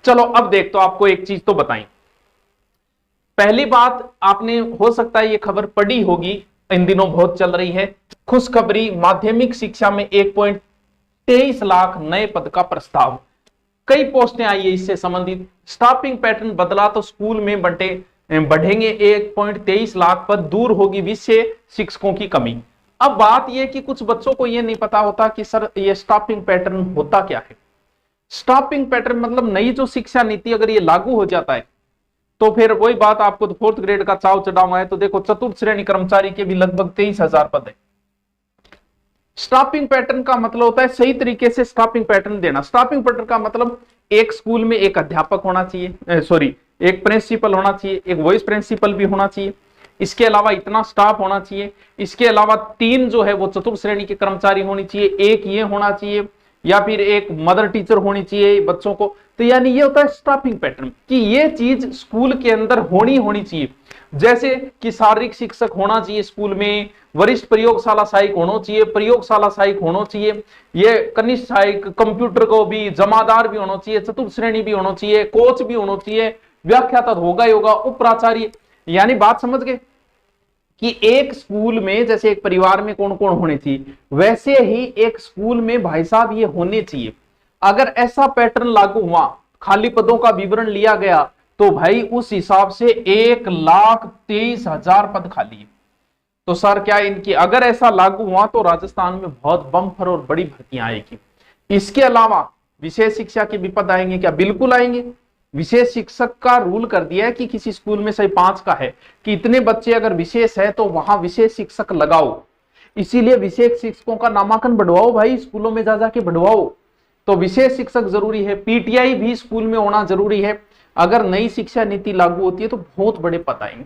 चलो अब देख, तो आपको एक चीज तो बताई। पहली बात, आपने हो सकता है ये खबर पढ़ी होगी, इन दिनों बहुत चल रही है, खुशखबरी, माध्यमिक शिक्षा में 1.23 लाख नए पद का प्रस्ताव। कई पोस्टें आई है इससे संबंधित। स्टाफिंग पैटर्न बदला तो स्कूल में बढ़ेंगे 1.23 लाख पद, दूर होगी विषय शिक्षकों की कमी। अब बात यह कि कुछ बच्चों को यह नहीं पता होता कि सर ये स्टाफिंग पैटर्न होता क्या है। स्टाफिंग पैटर्न मतलब नई जो शिक्षा नीति अगर ये लागू हो जाता है तो फिर वही बात, आपको तो 4th ग्रेड का चाव चढ़ावा है, तो देखो चतुर्थ श्रेणी कर्मचारी के भी लगभग 23,000 पद है। स्टाफिंग पैटर्न का मतलब होता है सही तरीके से स्टाफिंग पैटर्न देना। स्टाफिंग पैटर्न का मतलब एक स्कूल में एक अध्यापक होना चाहिए, सॉरी एक प्रिंसिपल होना चाहिए, एक वाइस प्रिंसिपल भी होना चाहिए, इसके अलावा इतना स्टाफ होना चाहिए, इसके अलावा 3 जो है वो चतुर्थ श्रेणी के कर्मचारी होनी चाहिए, एक ये होना चाहिए, या फिर एक मदर टीचर होनी चाहिए बच्चों को। तो यानी ये होता है स्टाफिंग पैटर्न कि ये चीज स्कूल के अंदर होनी चाहिए। जैसे कि शारीरिक शिक्षक होना चाहिए स्कूल में, वरिष्ठ प्रयोगशाला सहायक होना चाहिए, प्रयोगशाला सहायक होना चाहिए, ये कनिष्ठ सहायक, कंप्यूटर को भी जमादार भी होना चाहिए, चतुर्थ श्रेणी भी होना चाहिए, कोच भी होना चाहिए, व्याख्याता होगा ही होगा, उप प्राचार्य। यानी बात समझ गए कि एक स्कूल में जैसे एक परिवार में कौन कौन होने चाहिए, वैसे ही एक स्कूल में भाई साहब ये होने चाहिए। अगर ऐसा पैटर्न लागू हुआ, खाली पदों का विवरण लिया गया, तो भाई उस हिसाब से 1,23,000 पद खाली है। तो सर क्या इनकी अगर ऐसा लागू हुआ तो राजस्थान में बहुत बम्पर और बड़ी भर्तियां आएगी। इसके अलावा विशेष शिक्षा के भी पद आएंगे क्या? बिल्कुल आएंगे। विशेष शिक्षक का रूल कर दिया है कि किसी स्कूल में से 5 का है कि इतने बच्चे अगर विशेष है तो वहां विशेष शिक्षक लगाओ। इसीलिए विशेष शिक्षकों का नामांकन बढ़वाओ भाई, स्कूलों में जा जाके बढ़वाओ। तो विशेष शिक्षक जरूरी है, पीटीआई भी स्कूल में होना जरूरी है। अगर नई शिक्षा नीति लागू होती है तो बहुत बड़े पद आएंगे।